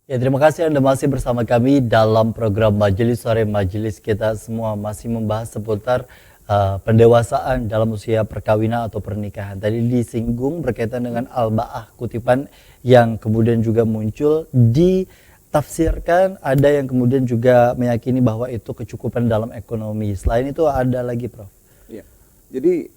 Ya, terima kasih Anda masih bersama kami dalam program Majelis Sore. Majelis kita semua masih membahas seputar pendewasaan dalam usia perkawinan atau pernikahan. Tadi disinggung berkaitan dengan al-ba'ah, kutipan yang kemudian juga muncul ditafsirkan, ada yang kemudian juga meyakini bahwa itu kecukupan dalam ekonomi. Selain itu ada lagi, Prof. Ya. Jadi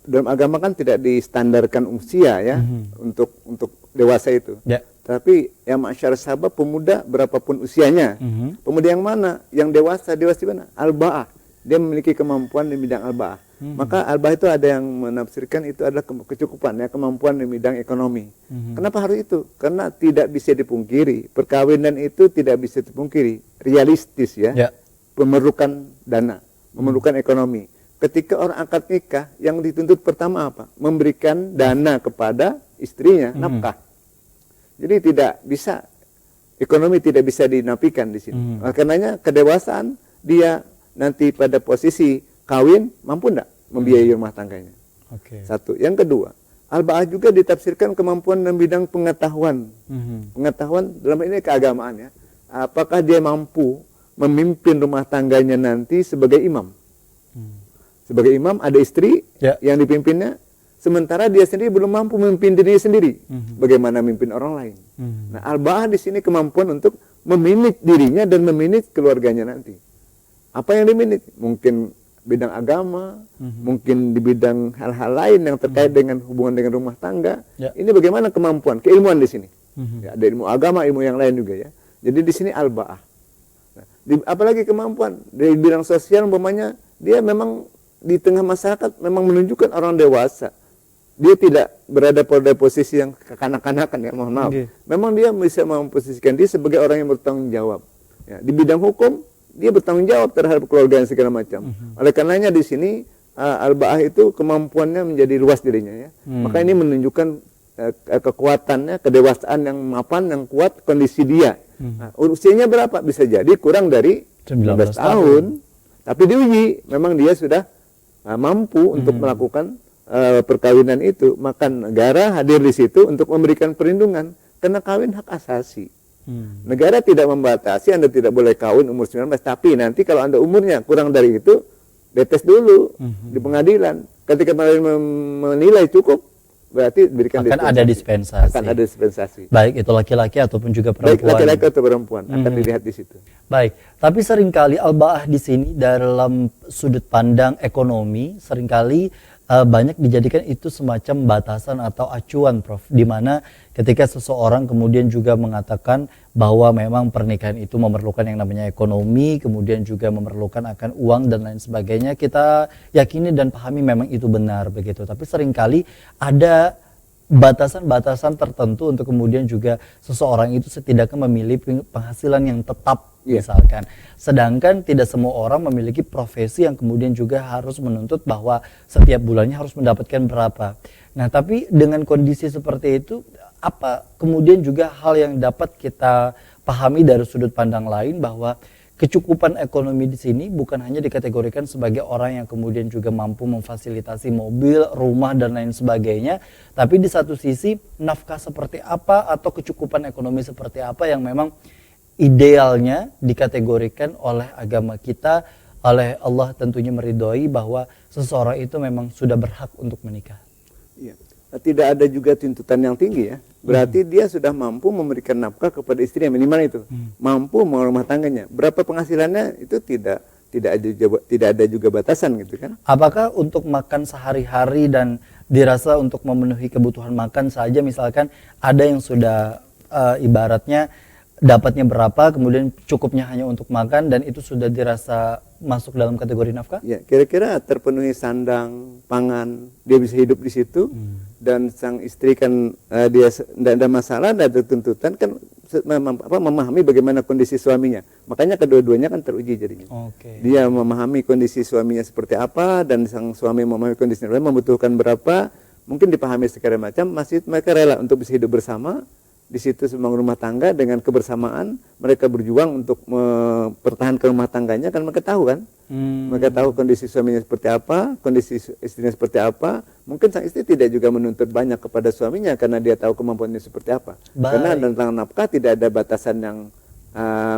dalam agama kan tidak distandarkan usia ya untuk dewasa itu. Ya. Tapi yang masyarakat sahabat pemuda berapapun usianya. Pemuda yang mana? Yang dewasa di mana? Al-ba'ah. Dia memiliki kemampuan di bidang al-ba'ah. Maka al-ba'ah itu ada yang menafsirkan itu adalah kecukupan ya, kemampuan di bidang ekonomi. Kenapa harus itu? Karena tidak bisa dipungkiri, perkawinan itu tidak bisa dipungkiri, realistis ya. Memerlukan dana, memerlukan ekonomi. Ketika orang akad nikah, yang dituntut pertama apa? Memberikan dana kepada istrinya, nafkah. Jadi tidak bisa, ekonomi tidak bisa dinafikan di sini. Karenanya kedewasaan dia nanti pada posisi kawin mampu enggak membiayai rumah tangganya. Satu. Yang kedua, al-ba'ah juga ditafsirkan kemampuan dalam bidang pengetahuan. Pengetahuan dalam ini keagamaan ya. Apakah dia mampu memimpin rumah tangganya nanti sebagai imam? Sebagai imam ada istri yang dipimpinnya, sementara dia sendiri belum mampu memimpin dirinya sendiri. Bagaimana memimpin orang lain? Nah, al-ba'ah di sini kemampuan untuk memanage dirinya dan memanage keluarganya nanti. Apa yang dimanage? Mungkin bidang agama, mungkin di bidang hal-hal lain yang terkait dengan hubungan dengan rumah tangga. Ini bagaimana kemampuan, keilmuan di sini. Ya, ada ilmu agama, ilmu yang lain juga ya. Jadi di sini al-ba'ah. Nah, apalagi kemampuan di bidang sosial, umpamanya dia memang di tengah masyarakat memang menunjukkan orang dewasa. Dia tidak berada pada posisi yang kekanak-kanakan ya, mohon maaf. Memang dia bisa memposisikan dia sebagai orang yang bertanggung jawab. Ya, di bidang hukum dia bertanggung jawab terhadap keluarga dan segala macam. Oleh karenanya di sini al-ba'ah itu kemampuannya menjadi luas dirinya ya. Maka ini menunjukkan kekuatannya, kedewasaan yang mapan, yang kuat kondisi dia. Nah, usianya berapa? Bisa jadi kurang dari 19 tahun. Tapi diuji, memang dia sudah mampu untuk melakukan perkawinan itu, maka negara hadir di situ untuk memberikan perlindungan karena kawin hak asasi. Negara tidak membatasi Anda tidak boleh kawin umur 19, tapi nanti kalau Anda umurnya kurang dari itu, dites dulu di pengadilan. Ketika menilai cukup, berarti diberikan akan ada dispensasi. Akan ada dispensasi. Baik itu laki-laki ataupun juga perempuan. Baik laki-laki atau perempuan akan dilihat di situ. Baik, tapi seringkali al-ba'ah di sini dalam sudut pandang ekonomi seringkali banyak dijadikan itu semacam batasan atau acuan, Prof. Di mana ketika seseorang kemudian juga mengatakan bahwa memang pernikahan itu memerlukan yang namanya ekonomi, kemudian juga memerlukan akan uang dan lain sebagainya, kita yakini dan pahami memang itu benar begitu. Tapi seringkali ada batasan-batasan tertentu untuk kemudian juga seseorang itu setidaknya memiliki penghasilan yang tetap misalkan. Sedangkan tidak semua orang memiliki profesi yang kemudian juga harus menuntut bahwa setiap bulannya harus mendapatkan berapa. Nah, tapi dengan kondisi seperti itu, apa kemudian juga hal yang dapat kita pahami dari sudut pandang lain bahwa kecukupan ekonomi di sini bukan hanya dikategorikan sebagai orang yang kemudian juga mampu memfasilitasi mobil, rumah, dan lain sebagainya. Tapi di satu sisi, nafkah seperti apa atau kecukupan ekonomi seperti apa yang memang idealnya dikategorikan oleh agama kita, oleh Allah tentunya meridhoi bahwa seseorang itu memang sudah berhak untuk menikah. Iya. Tidak ada juga tuntutan yang tinggi ya. Berarti dia sudah mampu memberikan nafkah kepada istrinya, minimal itu. Mampu rumah tangganya. Berapa penghasilannya itu tidak ada juga batasan gitu kan. Apakah untuk makan sehari-hari dan dirasa untuk memenuhi kebutuhan makan saja, misalkan ada yang sudah ibaratnya dapatnya berapa, kemudian cukupnya hanya untuk makan dan itu sudah dirasa masuk dalam kategori nafkah? Ya, kira-kira terpenuhi sandang, pangan, dia bisa hidup di situ. Dan sang istri kan dia tidak ada masalah, tidak ada tuntutan kan memahami bagaimana kondisi suaminya. Makanya kedua-duanya kan teruji jadinya. Dia memahami kondisi suaminya seperti apa dan sang suami memahami kondisi membutuhkan berapa, mungkin dipahami segala macam, masih mereka rela untuk bisa hidup bersama di situ membangun rumah tangga dengan kebersamaan, mereka berjuang untuk mempertahankan rumah tangganya, kan mereka tahu kan, mereka tahu kondisi suaminya seperti apa, kondisi istrinya seperti apa. Mungkin sang istri tidak juga menuntut banyak kepada suaminya karena dia tahu kemampuannya seperti apa. Karena tentang nafkah tidak ada batasan yang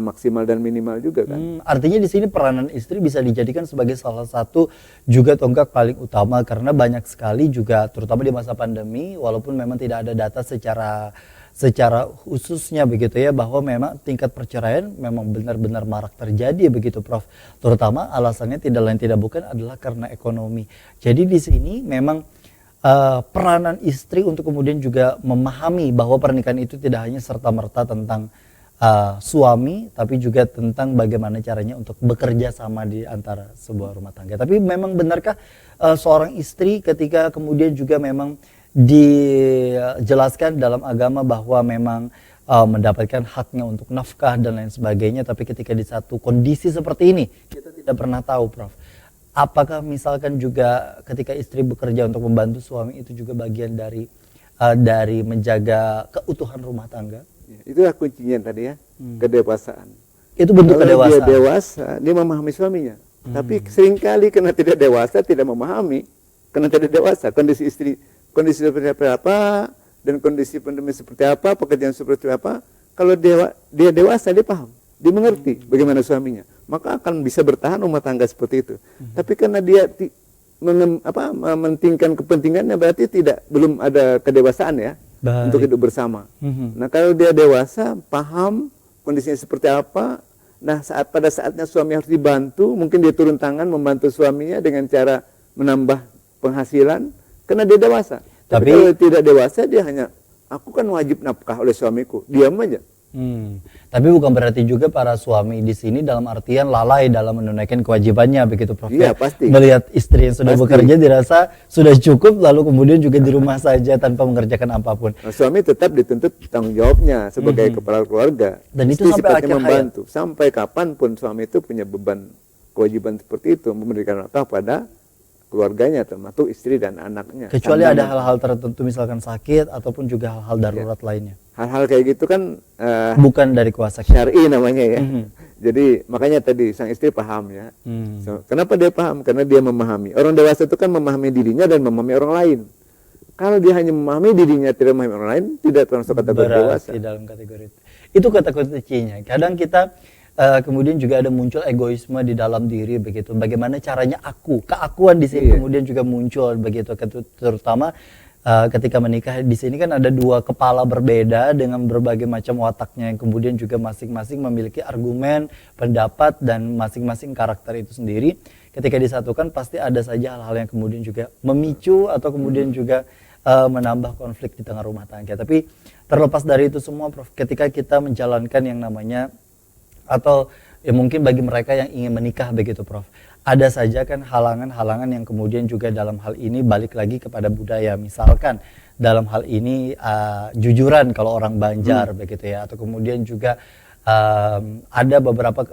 maksimal dan minimal juga kan. Artinya di sini peranan istri bisa dijadikan sebagai salah satu juga tonggak paling utama, karena banyak sekali juga terutama di masa pandemi, walaupun memang tidak ada data secara khususnya begitu ya, bahwa memang tingkat perceraian memang benar-benar marak terjadi begitu Prof. Terutama alasannya tidak lain tidak bukan adalah karena ekonomi. Jadi di sini memang peranan istri untuk kemudian juga memahami bahwa pernikahan itu tidak hanya serta-merta tentang suami, tapi juga tentang bagaimana caranya untuk bekerja sama di antara sebuah rumah tangga. Tapi memang benarkah seorang istri ketika kemudian juga memang dijelaskan dalam agama bahwa memang mendapatkan haknya untuk nafkah dan lain sebagainya, tapi ketika di satu kondisi seperti ini kita tidak pernah tahu Prof, apakah misalkan juga ketika istri bekerja untuk membantu suami itu juga bagian dari menjaga keutuhan rumah tangga? Itulah kuncinya tadi ya, kedewasaan. Itu bentuk Kalau kedewasaan. dia dewasa, dia memahami suaminya. Tapi seringkali karena tidak dewasa, tidak memahami, karena tidak dewasa, kondisi istri, kondisi seperti apa, dan kondisi pandemi seperti apa, pekerjaan seperti apa. Kalau dia dewasa, dia paham, dia mengerti bagaimana suaminya, maka akan bisa bertahan rumah tangga seperti itu. Tapi karena dia mementingkan kepentingannya, berarti belum ada kedewasaan ya. Baik. Untuk hidup bersama. Nah kalau dia dewasa, paham kondisinya seperti apa, nah pada saatnya suami harus dibantu, mungkin dia turun tangan membantu suaminya dengan cara menambah penghasilan, karena dia dewasa. Tapi kalau tidak dewasa, dia hanya, aku kan wajib nafkah oleh suamiku, diam aja. Tapi bukan berarti juga para suami di sini dalam artian lalai dalam menunaikan kewajibannya begitu Prof. Iya, pasti. Melihat istri yang sudah bekerja dirasa sudah cukup, lalu kemudian juga di rumah saja tanpa mengerjakan apapun. Nah, suami tetap dituntut tanggung jawabnya sebagai kepala keluarga. Dan itu sampai akhir membantu. Sampai kapanpun suami itu punya beban kewajiban seperti itu, memberikan nafkah pada keluarganya, termasuk istri dan anaknya. Kecuali ada hal-hal tertentu misalkan sakit ataupun juga hal-hal darurat lainnya. Hal-hal kayak gitu kan bukan dari kuasa syar'i namanya ya. Jadi makanya tadi sang istri paham ya. Kenapa dia paham? Karena dia memahami. Orang dewasa itu kan memahami dirinya dan memahami orang lain. Kalau dia hanya memahami dirinya, tidak memahami orang lain, tidak termasuk kategori dewasa. Dalam kategori itu kata kuncinya. Kadang kita kemudian juga ada muncul egoisme di dalam diri begitu. Bagaimana caranya keakuan di sini kemudian juga muncul begitu, terutama ketika menikah di sini kan ada dua kepala berbeda dengan berbagai macam wataknya yang kemudian juga masing-masing memiliki argumen, pendapat dan masing-masing karakter itu sendiri. Ketika disatukan pasti ada saja hal-hal yang kemudian juga memicu atau kemudian juga menambah konflik di tengah rumah tangga. Tapi terlepas dari itu semua Prof, ketika kita menjalankan yang namanya atau ya mungkin bagi mereka yang ingin menikah begitu Prof, ada saja kan halangan-halangan yang kemudian juga dalam hal ini balik lagi kepada budaya, misalkan dalam hal ini jujuran kalau orang Banjar begitu ya, atau kemudian juga ada beberapa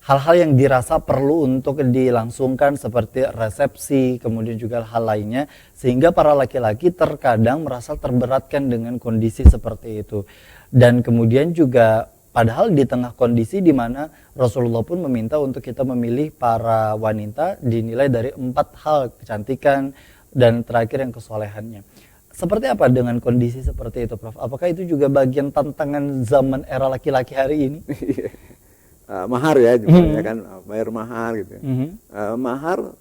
hal-hal yang dirasa perlu untuk dilangsungkan seperti resepsi, kemudian juga hal lainnya, sehingga para laki-laki terkadang merasa terberatkan dengan kondisi seperti itu. Dan kemudian juga padahal di tengah kondisi di mana Rasulullah pun meminta untuk kita memilih para wanita dinilai dari 4 hal, kecantikan dan terakhir yang kesolehannya. Seperti apa dengan kondisi seperti itu Prof? Apakah itu juga bagian tantangan zaman era laki-laki hari ini? Mahar ya, juga kan bayar mahar gitu. Mahar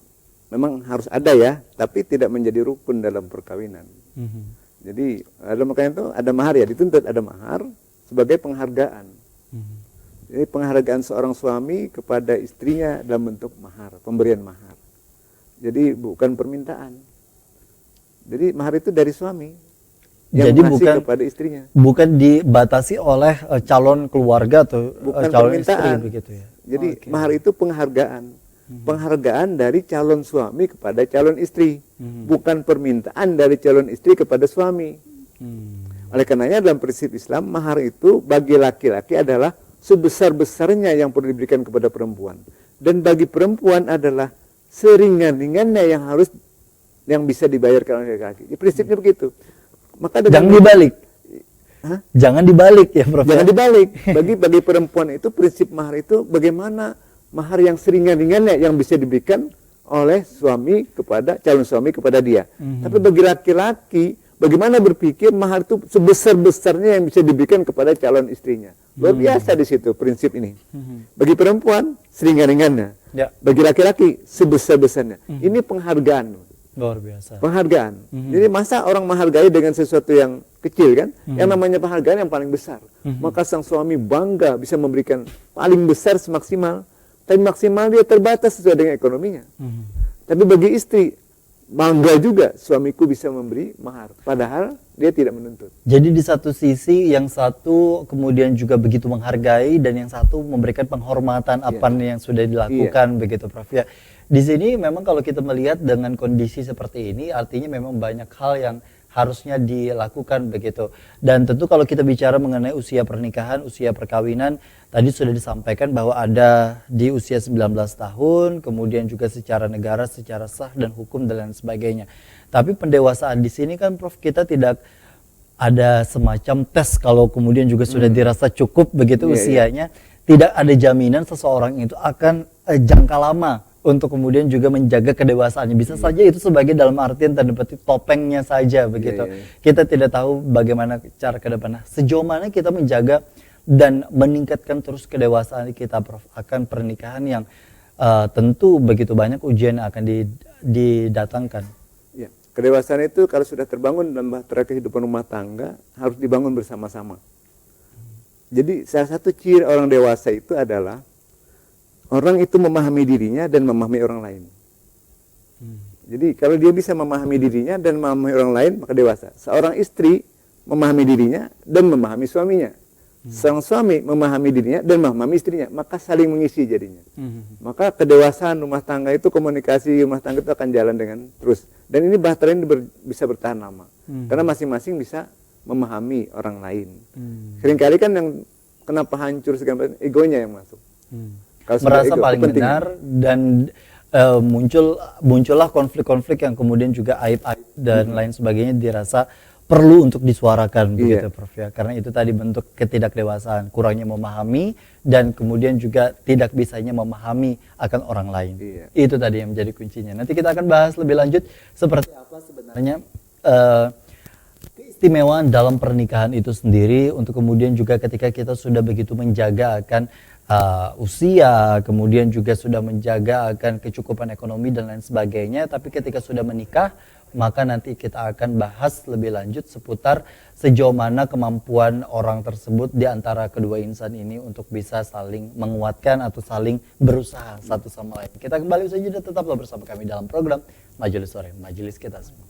memang harus ada ya, tapi tidak menjadi rukun dalam perkawinan. Jadi dalam perkawinan itu ada mahar ya, dituntut ada mahar sebagai penghargaan. Jadi penghargaan seorang suami kepada istrinya dalam bentuk mahar, pemberian mahar. Jadi bukan permintaan. Jadi mahar itu dari suami yang mengasih kepada istrinya. Bukan dibatasi oleh calon keluarga atau bukan calon permintaan. Istri begitu ya. Jadi mahar itu penghargaan. Penghargaan dari calon suami kepada calon istri. Bukan permintaan dari calon istri kepada suami. Oleh karenanya dalam prinsip Islam, mahar itu bagi laki-laki adalah sebesar-besarnya yang perlu diberikan kepada perempuan. Dan bagi perempuan adalah seringan-ringannya yang bisa dibayarkan oleh laki-laki. Prinsipnya begitu. Maka jangan dibalik. Jangan dibalik ya Prof. Jangan dibalik. Bagi perempuan itu prinsip mahar itu bagaimana mahar yang seringan-ringannya yang bisa diberikan oleh suami kepada calon suami kepada dia. Tapi bagi laki-laki bagaimana berpikir mahar itu sebesar-besarnya yang bisa diberikan kepada calon istrinya. Luar biasa di situ prinsip ini. Bagi perempuan seringan-ringannya. Ya. Bagi laki-laki sebesar-besarnya. Ini penghargaan. Luar biasa. Penghargaan. Jadi masa orang menghargai dengan sesuatu yang kecil kan? Yang namanya penghargaan yang paling besar. Maka sang suami bangga bisa memberikan paling besar semaksimal. Tapi maksimal dia terbatas sesuai dengan ekonominya. Tapi bagi istri bangga juga suamiku bisa memberi mahar. Padahal dia tidak menuntut. Jadi di satu sisi yang satu kemudian juga begitu menghargai dan yang satu memberikan penghormatan apa yang sudah dilakukan begitu Prof ya. Di sini memang kalau kita melihat dengan kondisi seperti ini artinya memang banyak hal yang harusnya dilakukan begitu. Dan tentu kalau kita bicara mengenai usia pernikahan, usia perkawinan, tadi sudah disampaikan bahwa ada di usia 19 tahun, kemudian juga secara negara, secara sah dan hukum dan lain sebagainya. Tapi pendewasaan di sini kan Prof kita tidak ada semacam tes kalau kemudian juga sudah dirasa cukup begitu usianya, tidak ada jaminan seseorang itu akan jangka lama untuk kemudian juga menjaga kedewasaannya. Bisa saja itu sebagai dalam artian tanda petik topengnya saja begitu. Kita tidak tahu bagaimana cara ke depan. Nah, sejauh mana kita menjaga dan meningkatkan terus kedewasaan kita Prof akan pernikahan yang tentu begitu banyak ujian yang akan didatangkan. Ya, kedewasaan itu kalau sudah terbangun dalam bahtera kehidupan rumah tangga harus dibangun bersama-sama. Jadi salah satu ciri orang dewasa itu adalah orang itu memahami dirinya dan memahami orang lain. Jadi kalau dia bisa memahami dirinya dan memahami orang lain, maka dewasa. Seorang istri memahami dirinya dan memahami suaminya. Seorang suami memahami dirinya dan memahami istrinya, maka saling mengisi jadinya. Maka kedewasaan rumah tangga itu, komunikasi rumah tangga itu akan jalan dengan terus. Dan ini bahtera ini bisa bertahan lama. Karena masing-masing bisa memahami orang lain. Seringkali kan yang kenapa hancur segala macam, egonya yang masuk. Merasa paling benar dan muncullah konflik-konflik yang kemudian juga aib-aib dan lain sebagainya dirasa perlu untuk disuarakan begitu Prof ya. Karena itu tadi bentuk ketidakdewasaan, kurangnya memahami dan kemudian juga tidak bisanya memahami akan orang lain. Itu tadi yang menjadi kuncinya. Nanti kita akan bahas lebih lanjut seperti apa sebenarnya keistimewaan dalam pernikahan itu sendiri untuk kemudian juga ketika kita sudah begitu menjaga akan usia, kemudian juga sudah menjaga akan kecukupan ekonomi dan lain sebagainya. Tapi ketika sudah menikah, maka nanti kita akan bahas lebih lanjut seputar sejauh mana kemampuan orang tersebut di antara kedua insan ini untuk bisa saling menguatkan atau saling berusaha satu sama lain. Kita kembali saja dan tetaplah bersama kami dalam program Majelis Sore, Majelis Kita Semua.